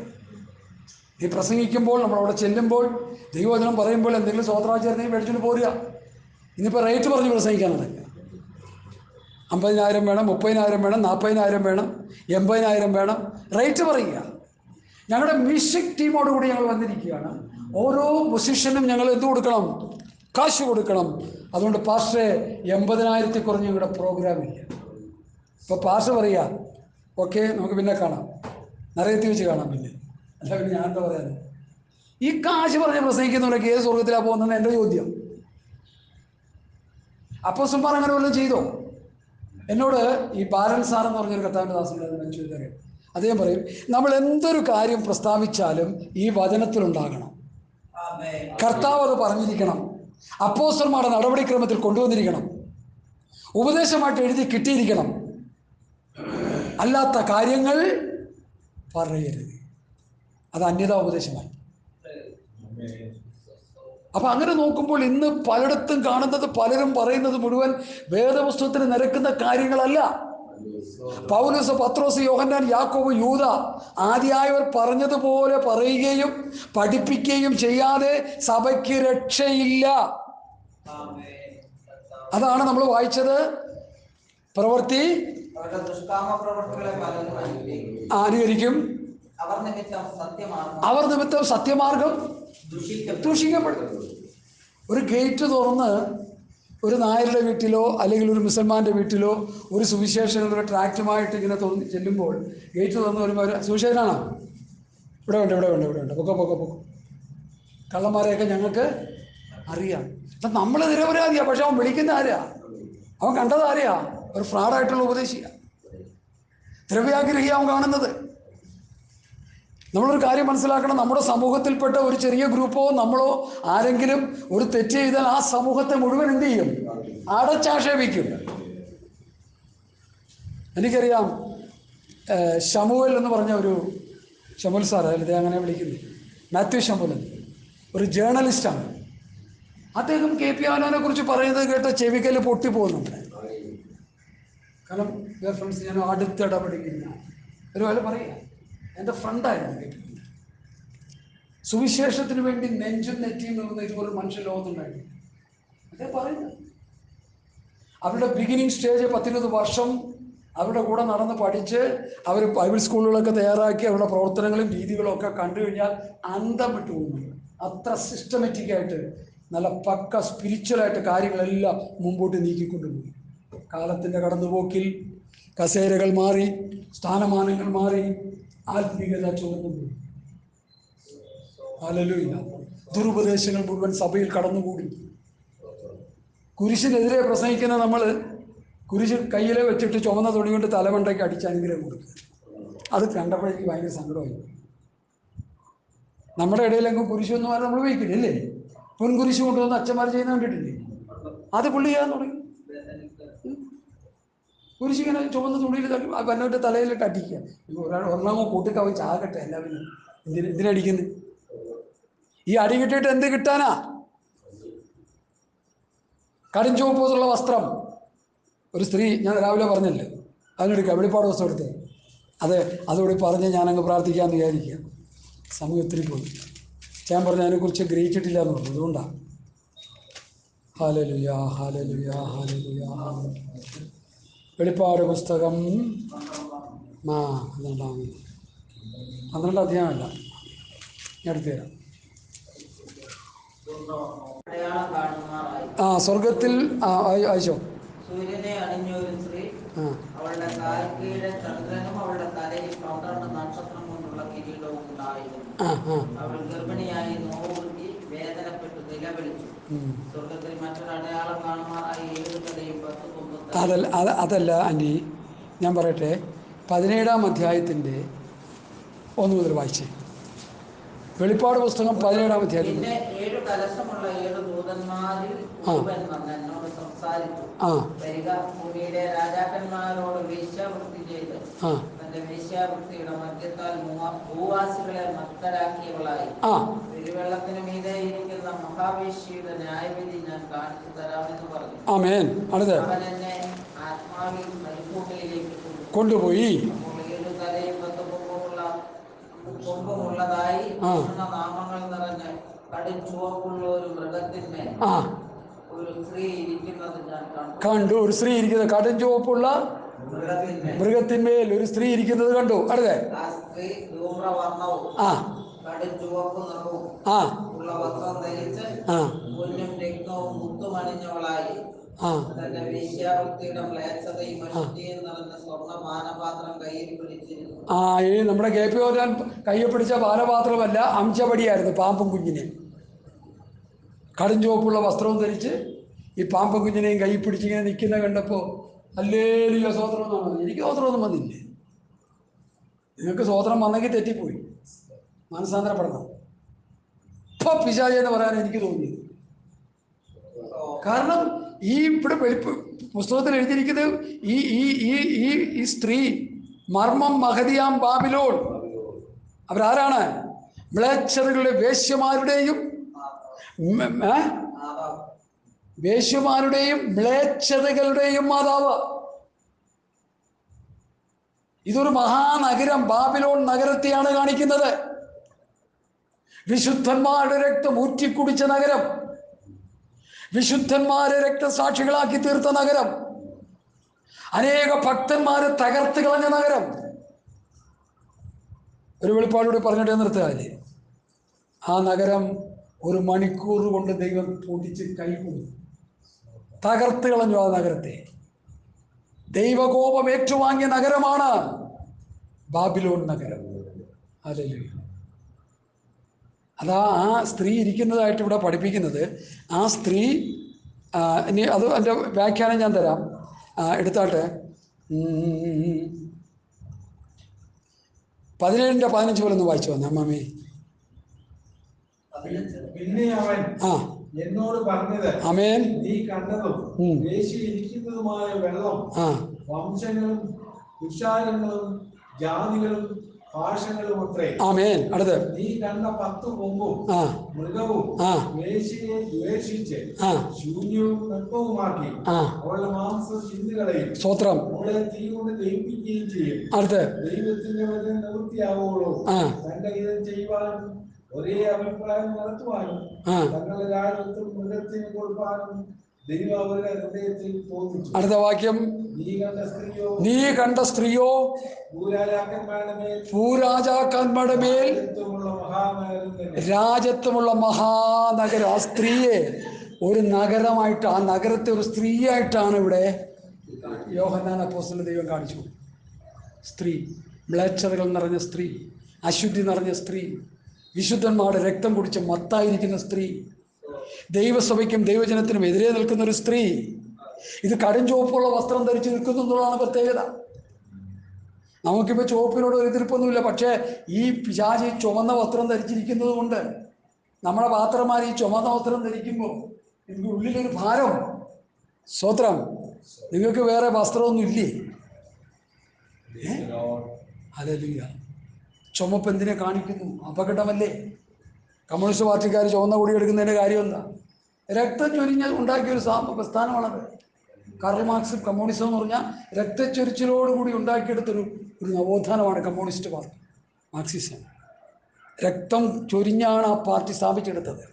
നീ പ്രസംഗിക്കുമ്പോൾ, നമ്മളവിടെ ചെല്ലുമ്പോൾ, ദൈവവചനം പറയുമ്പോൾ എന്തെങ്കിലും സ്വോത്രാചാരനെയും മേടിച്ചുകൊണ്ട് പോരുക. ഇന്നിപ്പോൾ റേറ്റ് പറഞ്ഞ് പ്രസംഗിക്കാൻ നടക്കുക. 50,000 വേണം, 30,000 വേണം, 40,000 വേണം, 80,000 വേണം, റേറ്റ് പറയുക. ഞങ്ങളുടെ മ്യൂസിക് ടീമോടുകൂടി ഞങ്ങൾ വന്നിരിക്കുകയാണ്. ഓരോ പൊസിഷനും ഞങ്ങൾ എന്ത് കൊടുക്കണം? കാശ് കൊടുക്കണം. അതുകൊണ്ട് പാസ്റ്ററെ 80,000 കുറഞ്ഞ് ഞങ്ങളുടെ പ്രോഗ്രാമില്ല. ഇപ്പോൾ പാസ്റ്റർ പറയുക, ഓക്കെ നമുക്ക് പിന്നെ കാണാം, നിറയത്തി വെച്ച് കാണാം. പിന്നെ അല്ല, പിന്നെ ഞാൻ എന്താ പറയാൻ? ഈ കാശ് പറഞ്ഞ് പ്രസംഗിക്കുന്നവരൊക്കെ ഏത് സ്വർഗത്തിലാണ് പോകുന്നത് എൻ്റെ ചോദ്യം. അപ്പോസ്തലന്മാർ അങ്ങനെ വല്ലതും ചെയ്തോ? എന്നോട് ഈ ബാലൻ സാർ എന്ന് പറഞ്ഞൊരു കർത്താവിൻ്റെ ദാസനുണ്ടായിരുന്നു, ചോദിച്ചറിയാം. അദ്ദേഹം പറയും, നമ്മൾ എന്തൊരു കാര്യം പ്രസ്താവിച്ചാലും ഈ വചനത്തിലുണ്ടാകണം. കർത്താവ് അത് പറഞ്ഞിരിക്കണം. അപ്പോസ്തലന്മാരുടെ നടപടിക്രമത്തിൽ കൊണ്ടുവന്നിരിക്കണം. ഉപദേശമായിട്ട് എഴുതി കിട്ടിയിരിക്കണം. അല്ലാത്ത കാര്യങ്ങൾ പറയരുത്. അത് അന്യതാ ഉപദേശമായി. അപ്പൊ അങ്ങനെ നോക്കുമ്പോൾ ഇന്ന് പലയിടത്തും കാണുന്നത്, പലരും പറയുന്നത് മുഴുവൻ വേദപുസ്തകത്തിന് നിരക്കുന്ന കാര്യങ്ങളല്ല. പൗലോസ്, പത്രോസ്, യോഹന്നാൻ, യാക്കോബ്, യൂദ ആദിയായവർ പറഞ്ഞതുപോലെ പറയുകയും പഠിപ്പിക്കുകയും ചെയ്യാതെ സഭയ്ക്ക് രക്ഷയില്ല. അതാണ് നമ്മൾ വായിച്ചത്. പ്രവൃത്തി അനുകരിക്കും, അവർ നിമിത്തം സത്യമാർഗം ദൂഷിക്കപ്പെടും. ഒരു ഗേറ്റ് തുറന്ന് ഒരു നായരുടെ വീട്ടിലോ അല്ലെങ്കിൽ ഒരു മുസൽമാൻ്റെ വീട്ടിലോ ഒരു സുവിശേഷകരുടെ ട്രാക്റ്റുമായിട്ട് ഇങ്ങനെ ചെല്ലുമ്പോൾ ഗേറ്റ് തുറന്ന് വരുമ്പോൾ സുവിശേഷനാണോ? ഇവിടെ ഉണ്ട് പൊക്കോ. കള്ളന്മാരെയൊക്കെ ഞങ്ങൾക്ക് അറിയാം. അപ്പം നമ്മൾ നിരപരാധിയാ. പക്ഷെ അവൻ വിളിക്കുന്ന ആരാ? അവൻ കണ്ടത് ആരെയാ? ഒരു ഫ്രോഡായിട്ടുള്ള ഉപദേശിയ, ദ്രവ്യാഗ്രഹിയാവൻ കാണുന്നത്. നമ്മളൊരു കാര്യം മനസ്സിലാക്കണം. നമ്മുടെ സമൂഹത്തിൽപ്പെട്ട ഒരു ചെറിയ ഗ്രൂപ്പോ നമ്മളോ ആരെങ്കിലും ഒരു തെറ്റ് ചെയ്താൽ ആ സമൂഹത്തെ മുഴുവൻ എന്ത് ചെയ്യും? അടച്ചാക്ഷേപിക്കും. എനിക്കറിയാം, ശമുവേൽ എന്ന് പറഞ്ഞ ഒരു, ശമുൽ സാർ അല്ലേ അങ്ങനെ വിളിക്കുന്നത്, മാത്യു ശമുൽ, ഒരു ജേർണലിസ്റ്റാണ്. അദ്ദേഹം KP ആനോനെ കുറിച്ച് പറയുന്നത് കേട്ട ചെവിക്കല് പൊട്ടിപ്പോകുന്നുണ്ട്. കാരണം ഫ്രണ്ട്സ്, ഞാൻ അടുത്തിടപെടിക്കുന്ന ഒരുപോലെ പറയുക, എൻ്റെ ഫ്രണ്ടായിരുന്നു. സുവിശേഷത്തിന് വേണ്ടി നെഞ്ചും നെറ്റിയും നിൽക്കുന്ന ഇതുപോലെ മനുഷ്യ ലോകത്തുണ്ടായിരുന്നു. അദ്ദേഹം പറയുന്നത് അവരുടെ ബിഗിനിങ് സ്റ്റേജ് 10-20 വർഷം അവരുടെ കൂടെ നടന്ന് പഠിച്ച് അവർ ബൈബിൾ സ്കൂളുകളൊക്കെ തയ്യാറാക്കി അവരുടെ പ്രവർത്തനങ്ങളും രീതികളും ഒക്കെ കണ്ടു കഴിഞ്ഞാൽ അന്തം വിട്ടു പോകുന്നുണ്ട്. അത്ര സിസ്റ്റമാറ്റിക്കായിട്ട് നല്ല പക്ക സ്പിരിച്വലായിട്ട് കാര്യങ്ങളെല്ലാം മുമ്പോട്ട് നീക്കിക്കൊണ്ടുപോയി. കാലത്തിൻ്റെ കടന്നുപോക്കിൽ കസേരകൾ മാറി, സ്ഥാനമാനങ്ങൾ മാറി, ആത്മീയത ചോർന്നുപോയി. ഹല്ലേലൂയ. ദുരുപദേശങ്ങൾ മുഴുവൻ സഭയിൽ കടന്നുകൂടി. കുരിശിനെതിരെ പ്രസംഗിക്കുന്ന നമ്മൾ കുരിശ് കയ്യിലെ വെച്ചിട്ട് ചുമന്ന തുണി കൊണ്ട് തലമണ്ടയ്ക്ക് അടിച്ച് അനുഗ്രഹം കൊടുക്കുക. അത് കണ്ടപ്പോഴേക്ക് ഭയങ്കര സങ്കടമായി. നമ്മുടെ ഇടയിലെങ്കിലും കുരിശൊന്നും ആരും നമ്മൾ ഉപയോഗിക്കില്ല, അല്ലേ? പൊൻകുരിശ് കൊണ്ടുവന്ന് അച്ഛന്മാർ ചെയ്യുന്ന കണ്ടിട്ടില്ലേ? അത് പുള്ളി ചെയ്യാൻ തുടങ്ങി. കുരിശിങ്ങനെ ചുവന്ന തുണിയിൽ വന്നവൻ്റെ തലയിലിട്ട് അടിക്കുക. ഒരെണ്ണമോ കൂട്ടിക്കവൻ ചാകട്ടെ, എല്ലാവരും എന്തിനടിക്കുന്നത്? ഈ അടി കിട്ടിയിട്ട് എന്ത് കിട്ടാനാ? കടുംചുവപ്പുള്ള വസ്ത്രം ഒരു സ്ത്രീ, ഞാൻ രാവിലെ പറഞ്ഞല്ലോ, അതിനെടുക്കുക, വെളിപ്പാട് ദിവസം എടുത്ത് അതോടെ പറഞ്ഞ് ഞാനങ്ങ് പ്രാർത്ഥിക്കാമെന്ന് വിചാരിക്കുക. സമയം ഒത്തിരി പോയി. ഞാൻ പറഞ്ഞ അതിനെക്കുറിച്ച് ഗ്രഹിച്ചിട്ടില്ല എന്ന് പറഞ്ഞു. അതുകൊണ്ടാണ്. ഹല്ലേലൂയ, ഹല്ലേലൂയ, ഹല്ലേലൂയ. വെളിപ്പാട് പുസ്തകം 12 അധ്യായമല്ല, ഞാൻ എടുത്തു തരാം. സ്വർഗത്തിൽ അയച്ചോ. സൂര്യനെ അണിഞ്ഞ ഒരു സ്ത്രീ, അവളുടെ കാൽക്കീഴ് ചന്ദ്രനും അവളുടെ തലയിൽ 12 നക്ഷത്രം കൊണ്ടുള്ള കിരീടവും ഉണ്ടായിരുന്നു. അവൾ ഗർഭിണിയായി നോവുകുത്തി വേദനപ്പെട്ട് നിലവിളിച്ചു. സ്വർഗത്തിൽ മറ്റൊരു അടയാളം കാണുമാറായി 7 തലയും 10 കൊമ്പും. അതല്ല ആൻറ്റി, ഞാൻ പറയട്ടെ. 17-ാം അധ്യായത്തിൻ്റെ 1 മുതൽ വായിച്ചേ. വെളിപ്പാട് പുസ്തകം 17-ാം അധ്യായം. പിന്നെ 7 കലശമുള്ള 7 ദൂതന്മാരിൽ ഒരുവൻ വന്ന് എന്നോട് സംസാരിച്ചു. വരിക, ഭൂമിയിലെ രാജാക്കന്മാരോട് വേശ്യാവൃത്തി ചെയ്ത് തന്റെ വേശ്യാവൃത്തിയുടെ മദ്യത്താൽ ഭൂവാസികളെ മത്തരാക്കിയവളായി പെരുവെള്ളത്തിന് മീതെ ഇരിക്കുന്ന മഹാവേശ്യയുടെ ന്യായവിധി ഞാൻ കാണിച്ചു തരാമെന്ന് പറഞ്ഞു. അവൻ എന്നെ ആത്മാവിൽ മരുഭൂമിയിലേക്ക് കൊണ്ടുപോയി. അപ്പോൾ 7 തലയും 10 കൊമ്പുമുള്ളതായി നാമങ്ങൾ നിറഞ്ഞ് കടുംചുവപ്പുള്ള ഒരു മൃഗത്തിന്മേൽ ഒരു സ്ത്രീ ഇരിക്കുന്നത് ഞാൻ കണ്ടു. ഒരു സ്ത്രീ ഇരിക്കുന്നത്, കടുംചുവപ്പുള്ള മൃഗത്തിന്മേൽ ഒരു സ്ത്രീ ഇരിക്കുന്നത് കണ്ടു. അടുത്ത ആ സ്ത്രീ ധൂമ്രവർണ്ണവും കടുംചുവപ്പ് നിറവും ഉള്ള വസ്ത്രം ധരിച്ച് പൊന്നും രക്തവും മുത്തുമണിഞ്ഞവളായി തന്റെ വേശ്യാവൃത്തിയുടെ മ്ലേച്ഛതയും അശുദ്ധിയും നിറഞ്ഞ സ്വർണ്ണ പാനപാത്രം കയ്യിൽ പിടിച്ചിരുന്നു. ഈ നമ്മുടെ KP ഓരാൻ കയ്യിൽ പിടിച്ച പാനപാത്രമല്ല, അംശപടിയായിരുന്നു. പാമ്പും കുഞ്ഞിനെ കടുംചുവപ്പുള്ള വസ്ത്രവും ധരിച്ച് ഈ പാമ്പും കുഞ്ഞിനെയും കൈ പിടിച്ചിങ്ങനെ നിൽക്കുന്ന കണ്ടപ്പോൾ ഹല്ലേലൂയ സ്വോത്രം എന്നാണ് പറഞ്ഞത്. എനിക്ക് സ്വോത്രമൊന്നും വന്നില്ലേ. നിങ്ങൾക്ക് സ്വോത്രം വന്നെങ്കിൽ തെറ്റിപ്പോയി. മനസ്സാന്തരപ്പെടണം. ഇപ്പൊ പിശാചി എന്ന് പറയാൻ എനിക്ക് തോന്നിയത്. കാരണം ഈ ഇവിടെ പുസ്തകത്തിൽ എഴുതിയിരിക്കുന്നത് ഈ സ്ത്രീ മർമ്മം മഹതിയാം ബാബിലോൺ. അവരാരാണ്? മ്ലേച്ഛതകളുടെ വേശ്യമാരുടെയും മ്ലേച്ഛതകളുടെയും മാതാവ്. ഇതൊരു മഹാനഗരം, ബാബിലോൺ നഗരത്തെയാണ് കാണിക്കുന്നത്. വിശുദ്ധന്മാരുടെ രക്തം ഊറ്റിക്കുടിച്ച നഗരം, വിശുദ്ധന്മാരെ രക്തസാക്ഷികളാക്കി തീർത്ത നഗരം, അനേക ഭക്തന്മാരെ തകർത്ത് കളഞ്ഞ നഗരം. ഒരു വെളിപ്പാടൂടെ പറഞ്ഞിട്ട് നിർത്തുകയല്ലേ. ആ നഗരം ഒരു മണിക്കൂർ കൊണ്ട് ദൈവം പൊടിച്ച് കൈകൊണ്ടു തകർത്ത് കളഞ്ഞു. ആ നഗരത്തെ ദൈവകോപം ഏറ്റുവാങ്ങിയ നഗരമാണ് ബാബിലോൺ നഗരം. ഹല്ലേലൂയ. അതാ ആ സ്ത്രീ ഇരിക്കുന്നതായിട്ട് ഇവിടെ പഠിപ്പിക്കുന്നത്. ആ സ്ത്രീ ഇനി അത് എൻ്റെ വ്യാഖ്യാനം ഞാൻ തരാം, എടുത്താട്ടെ. 17:15 പോലെ ഒന്ന് വായിച്ചു വന്നേ അമ്മാമേ. പിന്നെ അവൻ എന്നോട് പറഞ്ഞത്, ആമേൻ, നീ കണ്ടതും ഇരിക്കുന്നതുമായ വെള്ളം വംശങ്ങളും വിശാലങ്ങളും ജാതികളും ഭാഷകളും അത്രേ. ആമേൻ. അടുത്ത്, നീ കണ്ട 10 കൊമ്പും മൃഗവും വേശ്യയെ ദ്വേഷിച്ച് ശൂന്യവും നഗ്നവുമാക്കി അവളുടെ മാംസം ചിന്തുകളയും. സ്തോത്രം. അവളെ തീ കൊണ്ട് ദഹിപ്പിക്കുകയും ചെയ്യും. അടുത്ത്, ദൈവത്തിന്റെ വചനം നിവൃത്തിയാവുള്ളൂ. തന്റെ ഹിതം ചെയ്യുവാനും ഒരേ അഭിപ്രായം നടത്തുവാനും തങ്ങളുടെ രാജ്യത്തും മൃഗത്തിന് കൊടുക്കാനും ദൈവം അവരുടെ ഹൃദയത്തിൽ തോന്നിച്ചു. അടുത്ത വാക്യം, നീ കണ്ട സ്ത്രീയോ ഭൂരാജാക്കന്മാരുടെ മേൽ രാജത്വമുള്ള മഹാനഗരം. ആ സ്ത്രീയെ ഒരു നഗരമായിട്ട്, ആ നഗരത്തെ ഒരു സ്ത്രീയായിട്ടാണ് ഇവിടെ യോഹന്നാൻ അപ്പോസ്തലൻ ദൈവം കാണിച്ചു. സ്ത്രീ, മ്ലേച്ഛതകൾ നിറഞ്ഞ സ്ത്രീ, അശുദ്ധി നിറഞ്ഞ സ്ത്രീ, വിശുദ്ധന്മാരുടെ രക്തം കുടിച്ച് മത്തായിരിക്കുന്ന സ്ത്രീ, ദൈവസഭയ്ക്കും ദൈവജനത്തിനും എതിരെ നിൽക്കുന്ന ഒരു സ്ത്രീ. ഇത് കടുംചുവപ്പുള്ള വസ്ത്രം ധരിച്ച് നിൽക്കുന്നു എന്നുള്ളതാണ് പ്രത്യേകത. നമുക്കിപ്പോൾ ചുവപ്പിനോട് ഒരു എതിർപ്പൊന്നുമില്ല. പക്ഷേ ഈ പിശാചി ചുവന്ന വസ്ത്രം ധരിച്ചിരിക്കുന്നത് കൊണ്ട് നമ്മുടെ പാത്രന്മാർ ഈ ചുവന്ന വസ്ത്രം ധരിക്കുമ്പോൾ എനിക്ക് ഉള്ളിലൊരു ഭാരം. സ്തോത്രം. നിങ്ങൾക്ക് വേറെ വസ്ത്രമൊന്നും ഇല്ലേ? ഹല്ലേലൂയ. ചുമപ്പ് എന്തിനെ കാണിക്കുന്നു? അപകടമല്ലേ? കമ്മ്യൂണിസ്റ്റ് പാർട്ടിക്കാർ ചുവന്ന കൊടി എടുക്കുന്നതിൻ്റെ കാര്യം എന്താ? രക്തം ചൊരിഞ്ഞ് ഉണ്ടാക്കിയൊരു പ്രസ്ഥാനമാണത്. കാർൽ മാർക്സും കമ്മ്യൂണിസം എന്ന് പറഞ്ഞാൽ രക്തച്ചൊരിച്ചിലോടുകൂടി ഉണ്ടാക്കിയെടുത്തൊരു നവോത്ഥാനമാണ് കമ്മ്യൂണിസ്റ്റ് പാർട്ടി, മാർക്സിസം. രക്തം ചൊരിഞ്ഞാണ് ആ പാർട്ടി സ്ഥാപിച്ചെടുത്തത്,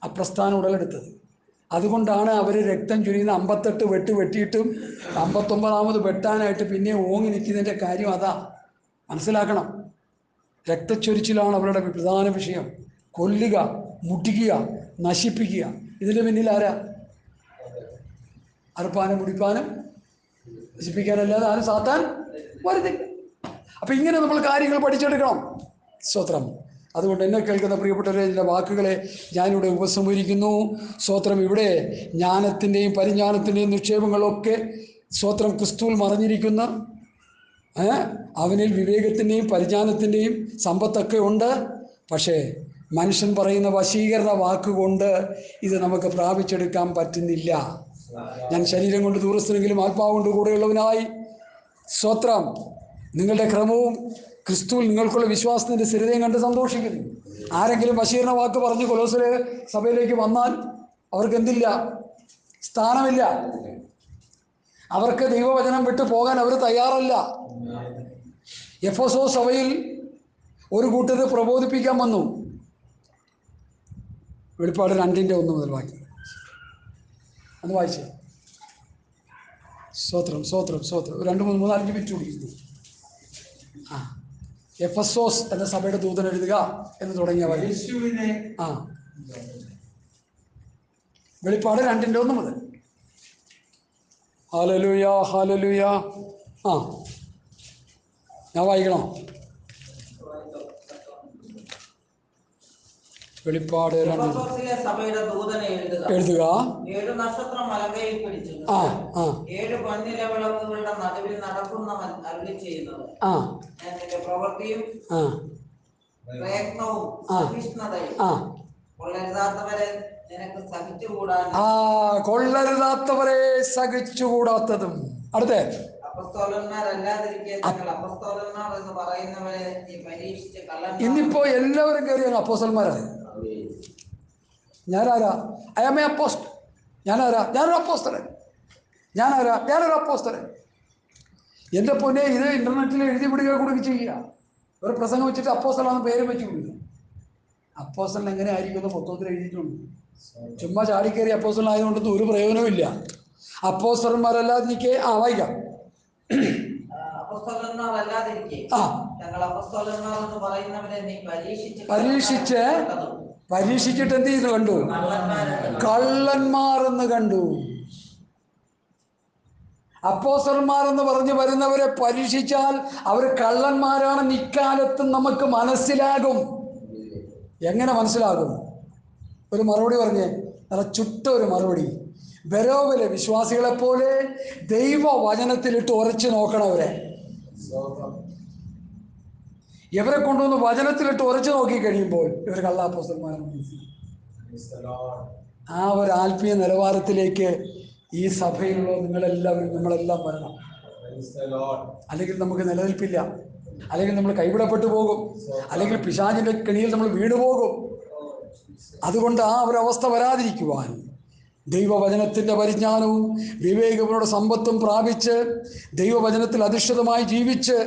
ആ പ്രസ്ഥാനം ഉടലെടുത്തത്. അതുകൊണ്ടാണ് അവർ രക്തം ചൊരിയുന്ന 58 വെട്ടിയിട്ടും 59ാമത് വെട്ടാനായിട്ട് പിന്നെ ഓങ്ങി നിൽക്കുന്നതിൻ്റെ കാര്യം അതാ. മനസ്സിലാക്കണം. രക്തച്ചൊരിച്ചിലാണ് അവരുടെ പ്രധാന വിഷയം. കൊല്ലുക, മുടിക്കുക, നശിപ്പിക്കുക. ഇതിൻ്റെ പിന്നിൽ ആരാ? അറുപ്പാനും മുടിപ്പാനും നശിപ്പിക്കാനല്ലാതെ ആരും സാത്താൻ വരുന്നില്ല. അപ്പം ഇങ്ങനെ നമ്മൾ കാര്യങ്ങൾ പഠിച്ചെടുക്കണം. സ്തോത്രം. അതുകൊണ്ട് എന്നെ കേൾക്കുന്ന പ്രിയപ്പെട്ടവരെ, ചില വാക്കുകളെ ഞാനിവിടെ ഉപസംഹരിക്കുന്നു. സ്തോത്രം. ഇവിടെ ജ്ഞാനത്തിൻ്റെയും പരിജ്ഞാനത്തിൻ്റെയും നിക്ഷേപങ്ങളൊക്കെ സ്തോത്രം ക്രിസ്തുവിൽ മറഞ്ഞിരിക്കുന്ന, അവനിൽ വിവേകത്തിൻ്റെയും പരിജ്ഞാനത്തിൻ്റെയും സമ്പത്തൊക്കെ ഉണ്ട്. പക്ഷേ മനുഷ്യൻ പറയുന്ന വശീകരണ വാക്കുകൊണ്ട് ഇത് നമുക്ക് പ്രാപിച്ചെടുക്കാൻ പറ്റുന്നില്ല. ഞാൻ ശരീരം കൊണ്ട് ദൂരസ്ഥനെങ്കിലും ആത്മാവ് കൊണ്ട് കൂടെയുള്ളവനായി. സ്തോത്രം. നിങ്ങളുടെ ക്രമവും ക്രിസ്തുവിൽ നിങ്ങൾക്കുള്ള വിശ്വാസത്തിൻ്റെ സ്ഥിരതയും കണ്ട് സന്തോഷിക്കുന്നു. ആരെങ്കിലും വശീകരണ വാക്ക് പറഞ്ഞ് കൊലോസിലെ സഭയിലേക്ക് വന്നാൽ അവർക്ക് എന്തില്ല? സ്ഥാനമില്ല. അവർക്ക് ദൈവവചനം വിട്ടു പോകാൻ അവർ തയ്യാറല്ല. എഫെസോസ് സഭയിൽ ഒരു കൂട്ടരെ പ്രബോധിപ്പിക്കാൻ വന്നു. വെളിപ്പാട് 2:1 മുതൽ വായിക്കും. അത് വായിച്ചേ. സ്തോത്രം, സ്തോത്രം, സ്തോത്രം. 2, 3, 4 മിനിറ്റ് കൂടി. എഫെസോസ് എന്ന സഭയുടെ ദൂതൻ എഴുതുക എന്ന് തുടങ്ങിയ വെളിപ്പാട് 2:1 മുതൽ. Hallelujah, hallelujah. ഞാൻ വായിക്കണോ? വെളിപ്പാട് 2 എഴുതുക. 7 നക്ഷത്രം വലങ്കയിൽ പിടിച്ചു 7 പൊന്നിലവിളക്കുകളുടെ നടുവിൽ നടക്കുന്നവൻ അരുളി ചെയ്യുന്നത്, ഞാൻ നിന്റെ പ്രവൃത്തിയും പ്രയത്നവും സഹിഷ്ണുതയും കൊള്ളരുതാത്തവരെ നിനക്ക് സഹിച്ചുകൂടാൻ. കൊള്ളരുതാത്തവരെ സഹിച്ചുകൂടാത്തതും. അടുത്തേ, അപ്പസ്തോലന്മാരല്ലാതിരിക്കെ തങ്ങൾ അപ്പസ്തോലന്മാർ എന്ന് പറയുന്നവരെ നീ പരീക്ഷിച്ച് ഇന്നിപ്പോ എല്ലാവരും കയറി അങ്ങ് അപ്പോസ്തലന്മാരാണ്. ഞാനാരാ? I am a apostle. ഞാനാരാ? ഞാനൊരു അപ്പോസ്തലൻ. ഞാനാരാ? ഞാനൊരു അപ്പോസ്തലൻ. എൻ്റെ പൊന്നെ, ഇത് ഇന്റർനെറ്റിൽ എഴുതി വിടുക കൂടി ചെയ്യുക. ഒരു പ്രസംഗം വെച്ചിട്ട് അപ്പോസ്തലാണെന്ന് പേര് വെച്ച് വിടുക. അപ്പോസ്തലൻ എങ്ങനെ ആയിരിക്കുമെന്ന് പുസ്തകത്തിൽ എഴുതിയിട്ടുണ്ട്. ചുമ്മാ ചാടിക്കയറി അപ്പോസ്തലനായതുകൊണ്ടൊന്നും ഒരു പ്രയോജനമില്ല. അപ്പോസ്തലന്മാരല്ലാതിരിക്കെ വായിക്കാം. പരീക്ഷിച്ചിട്ട് എന്ത് ചെയ്തു കണ്ടു? കള്ളന്മാരെന്ന് കണ്ടു. അപ്പോസ്തലന്മാരെന്ന് പറഞ്ഞു വരുന്നവരെ പരീക്ഷിച്ചാൽ അവർ കള്ളന്മാരാണെന്ന് ഇക്കാലത്ത് നമുക്ക് മനസ്സിലാകും. എങ്ങനെ മനസ്സിലാകും? ഒരു മറുപടി പറഞ്ഞേ, നല്ല ചുട്ട ഒരു മറുപടി. ബെരോവിലെ വിശ്വാസികളെപ്പോലെ ദൈവവചനത്തിലിട്ട് ഉറച്ചു നോക്കണവരെ. ഇവരെ കൊണ്ടുവന്ന് വചനത്തിലിട്ട് ഉറച്ചു നോക്കി കഴിയുമ്പോൾ ഇവർ കള്ളാപ്പോസ്തലന്മാരാണ് മനസ്സിലാക്കും. ആ ഒരു ആത്മീയ നിലവാരത്തിലേക്ക് ഈ സഭയിലുള്ള നിങ്ങളെല്ലാവരും നമ്മളെല്ലാം വരണം. അല്ലെങ്കിൽ നമുക്ക് നിലനിൽപ്പില്ല. അല്ലെങ്കിൽ നമ്മൾ കൈവിടപ്പെട്ടു പോകും. അല്ലെങ്കിൽ പിശാചിന്റെ കെണിയിൽ നമ്മൾ വീണുപോകും. അതുകൊണ്ട് ആ ഒരവസ്ഥ വരാതിരിക്കുവാൻ ദൈവവചനത്തിൻ്റെ പരിജ്ഞാനവും വിവേകങ്ങളുടെ സമ്പത്തും പ്രാപിച്ച് ദൈവവചനത്തിൽ അധിഷ്ഠിതമായി ജീവിച്ച്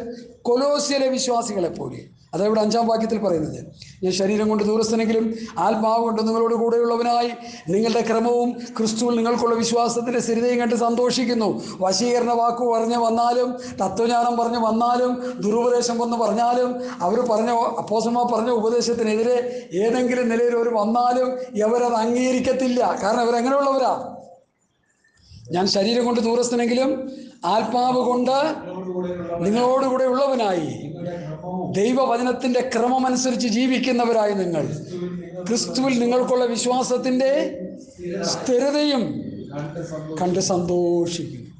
കൊലോസ്യയിലെ വിശ്വാസികളെപ്പോലെ, അതവിടെ 5-ാം വാക്യത്തിൽ പറയുന്നത്, ഞാൻ ശരീരം കൊണ്ട് ദൂരസ്ഥനെങ്കിലും ആത്മാവ് കൊണ്ട് നിങ്ങളോട് കൂടെയുള്ളവനായി നിങ്ങളുടെ ക്രമവും ക്രിസ്തുവിൽ നിങ്ങൾക്കുള്ള വിശ്വാസത്തിൻ്റെ സ്ഥിരതയും കണ്ട് സന്തോഷിക്കുന്നു. വശീകരണ വാക്ക് പറഞ്ഞു വന്നാലും, തത്വജ്ഞാനം പറഞ്ഞു വന്നാലും, ദുരുപദേശം വന്ന് പറഞ്ഞാലും, അവർ പറഞ്ഞ അപ്പോസ്തലന്മാർ പറഞ്ഞ ഉപദേശത്തിനെതിരെ ഏതെങ്കിലും നിലയിൽ അവർ വന്നാലും ഇവരത് അംഗീകരിക്കത്തില്ല. കാരണം ഇവരെങ്ങനെയുള്ളവരാ? ഞാൻ ശരീരം കൊണ്ട് ദൂരസ്ഥനെങ്കിലും ആത്മാവ് കൊണ്ട് നിങ്ങളോടുകൂടെ ഉള്ളവനായി ദൈവവചനത്തിന്റെ ക്രമമനുസരിച്ച് ജീവിക്കുന്നവരായി നിങ്ങൾ ക്രിസ്തുവിൽ നിങ്ങൾക്കുള്ള വിശ്വാസത്തിന്റെ സ്ഥിരതയും കണ്ട് സന്തോഷിക്കുന്നു.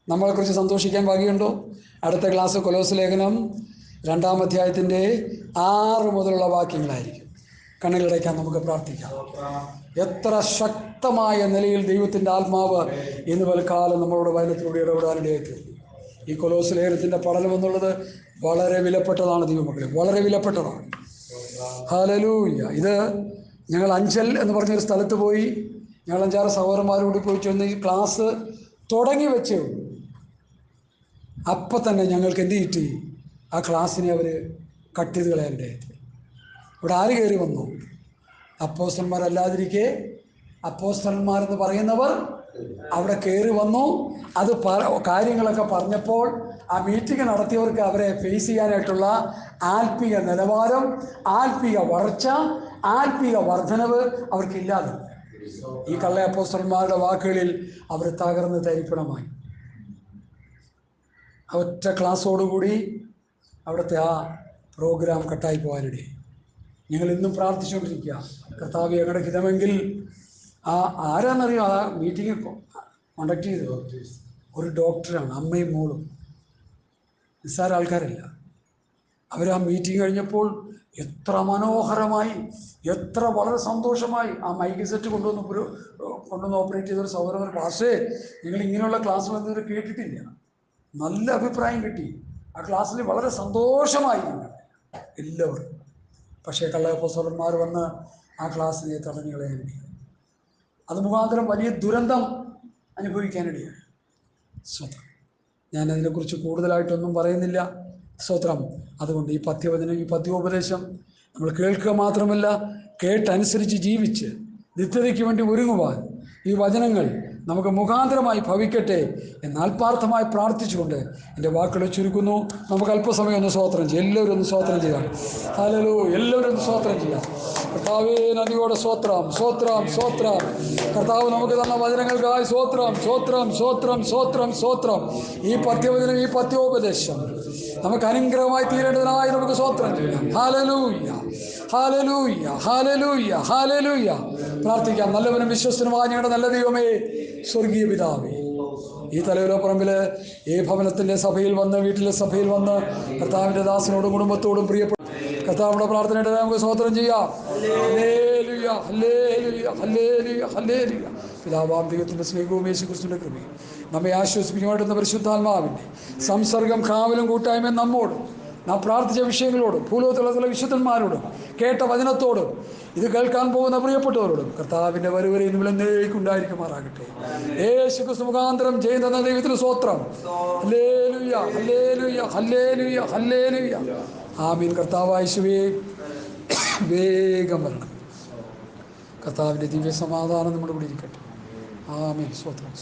നമ്മളെക്കുറിച്ച് സന്തോഷിക്കാൻ വകയുണ്ടോ? അടുത്ത ക്ലാസ് കൊലോസ് ലേഖനം 2-ാം അധ്യായത്തിൻ്റെ 6 മുതലുള്ള വാക്യങ്ങളായിരിക്കും. കണ്ണുകളടയ്ക്കാൻ നമുക്ക് പ്രാർത്ഥിക്കാം. എത്ര ശക്തമായ നിലയിൽ ദൈവത്തിൻ്റെ ആത്മാവ് ഇന്ന് പലകാലം നമ്മളോട് വചനത്തിലൂടെ ഇടപെടാനിടയായിത്തീർന്നു. ഈ കൊലോസ് ലേഖനത്തിൻ്റെ പഠനം എന്നുള്ളത് വളരെ വിലപ്പെട്ടതാണ് ദൈവമക്കളെ, വളരെ വിലപ്പെട്ടതാണ്. ഹല്ലേലൂയ. ഇത് ഞങ്ങൾ അഞ്ചൽ എന്ന് പറഞ്ഞൊരു സ്ഥലത്ത് പോയി, ഞങ്ങൾ 5-6 സഹോദരന്മാരോട് പോയി ചെന്ന് ഈ ക്ലാസ് തുടങ്ങി വെച്ചേ ഉള്ളൂ. അപ്പം തന്നെ ഞങ്ങൾക്ക് എന്ത് കിട്ടി? ആ ക്ലാസ്സിനെ അവർ കട്ട് ചെയ്ത് കളയാനിടയായി. ഇവിടെ ആര് കയറി വന്നു? അപ്പോസ്തലന്മാരല്ലാതിരിക്കെ അപ്പോസ്തലന്മാരെന്ന് പറയുന്നവർ അവിടെ കയറി വന്നു. അത് കാര്യങ്ങളൊക്കെ പറഞ്ഞപ്പോൾ ആ മീറ്റിംഗ് നടത്തിയവർക്ക് അവരെ ഫേസ് ചെയ്യാനായിട്ടുള്ള ആത്മീയ നിലവാരം, ആത്മീയ വളർച്ച, ആത്മീയ വർധനവ് അവർക്കില്ലാതെ ഈ കള്ള അപ്പോസ്തലന്മാരുടെ വാക്കുകളിൽ അവർ തകർന്ന് തരിപ്പണമായി. ഒറ്റ ക്ലാസ്സോടുകൂടി അവിടുത്തെ ആ പ്രോഗ്രാം കട്ടായി പോകാനിടയായി. ഞങ്ങൾ ഇന്നും പ്രാർത്ഥിച്ചുകൊണ്ടിരിക്കുക, കർത്താവേ ഞങ്ങളുടെ ഹിതമെങ്കിൽ ആരാന്നറിയോ ആ മീറ്റിംഗ് കോണ്ടാക്ട് ചെയ്തത്? ഒരു ഡോക്ടറാണ്, അമ്മയും മോളും, നിസ്സാര ആൾക്കാരല്ല. അവർ ആ മീറ്റിംഗ് കഴിഞ്ഞപ്പോൾ എത്ര മനോഹരമായി, എത്ര വളരെ സന്തോഷമായി ആ മൈക്ക് സെറ്റ് കൊണ്ടുവന്ന് ഓപ്പറേറ്റ് ചെയ്തൊരു സൗകര്യം. പക്ഷേ നിങ്ങൾ ഇങ്ങനെയുള്ള ക്ലാസ് വന്നവർ കേട്ടിട്ടില്ല. നല്ല അഭിപ്രായം കിട്ടി. ആ ക്ലാസ്സിൽ വളരെ സന്തോഷമായി എല്ലാവർക്കും. പക്ഷേ കള്ള അപ്പോസ്തലന്മാർ വന്ന് ആ ക്ലാസ്സിനെ തടഞ്ഞു കളയാനിടയായി. അത് മുഖാന്തരം വലിയ ദുരന്തം അനുഭവിക്കാനിടയായി. സ്വത്രം. ഞാനതിനെക്കുറിച്ച് കൂടുതലായിട്ടൊന്നും പറയുന്നില്ല. സ്വത്രം. അതുകൊണ്ട് ഈ പഥ്യവചനം, ഈ പഥ്യോപദേശം നമ്മൾ കേൾക്കുക മാത്രമല്ല, കേട്ടനുസരിച്ച് ജീവിച്ച് നിത്യതയ്ക്ക് വേണ്ടി ഒരുങ്ങുവാൻ ഈ വചനങ്ങൾ നമുക്ക് മുഖാന്തരമായി ഭവിക്കട്ടെ എന്ന് ആത്മാർത്ഥമായി പ്രാർത്ഥിച്ചുകൊണ്ട് എൻ്റെ വാക്കുകളെ ചുരുക്കുന്നു. നമുക്ക് അല്പസമയം ഒന്ന് സ്തോത്രം ചെയ്യാം. എല്ലാവരും ഒന്ന് സ്തോത്രം ചെയ്യാം. ഹല്ലേലൂയ. എല്ലാവരും ഒന്ന് സ്തോത്രം ചെയ്യാം. കർത്താവേ, നന്ദിയോടെ സ്തോത്രം, സ്തോത്രം, സ്തോത്രം. കർത്താവ് നമുക്ക് തന്ന വചനങ്ങൾക്കായി സ്തോത്രം, സ്തോത്രം, സ്തോത്രം, സ്തോത്രം, സ്തോത്രം. ഈ പഥ്യവചനം, ഈ പഥ്യോപദേശം നമുക്ക് അനുഗ്രഹമായി തീരേണ്ടതിനായി നമുക്ക് സ്തോത്രം ചെയ്യാം. ഹല്ലേലൂയ, ഹല്ലേലൂയ, ഹല്ലേലൂയ, ഹല്ലേലൂയ. പ്രാർത്ഥിക്കാം. നല്ലവനും വിശ്വസ്തനുമായ ഞങ്ങളുടെ നല്ല ദൈവമേ, സ്വർഗീയ പിതാവേ, ഈ തലയോലപ്പറമ്പിൽ ഈ ഭവനത്തിൻ്റെ സഭയിൽ വന്ന്, വീട്ടിലെ സഭയിൽ വന്ന് കർത്താവിൻ്റെ ദാസനോടും കുടുംബത്തോടും പ്രിയപ്പെട്ടു കർത്താവിൻ്റെ പ്രാർത്ഥനയുടെ നമുക്ക് സ്തോത്രം ചെയ്യാം. ഹല്ലേലൂയ, ഹല്ലേലൂയ, ഹല്ലേലൂയ, ഹല്ലേലൂയ. പിതാവാം ദൈവത്തിൻ്റെ സ്നേഹവും യേശുക്രിസ്തുവിൻ്റെ കൃപയും നമ്മെ ആശ്വസിപ്പിക്കുമായിട്ടുന്ന പരിശുദ്ധാത്മാവിൻ്റെ സംസർഗം കാവലും കൂട്ടായ്മയും നമ്മോടും നാം പ്രാർത്ഥിച്ച വിഷയങ്ങളോടും ഭൂലോകത്തുള്ള വിശുദ്ധന്മാരോടും കേട്ട വചനത്തോടും ഇത് കേൾക്കാൻ പോകുന്ന പ്രിയപ്പെട്ടവരോടും കർത്താവിൻ്റെ വരവരെ ഉണ്ടായിരിക്കുമാറാകട്ടെ. യേശുക്രിസ്തു മുഖാന്തരം ചെയ്യുന്ന ദൈവത്തിന് സ്തോത്രം. ഹല്ലേലൂയ, ഹല്ലേലൂയ, ഹല്ലേലൂയ, ഹല്ലേലൂയ. ആമീൻ. കർത്താവായ യേശുവേ, വേഗം വരണം. കർത്താവിൻ്റെ ദിവ്യ സമാധാനം നമ്മുടെ കൂടെ ഇരിക്കട്ടെ. ആമീൻ. സ്തോത്രം.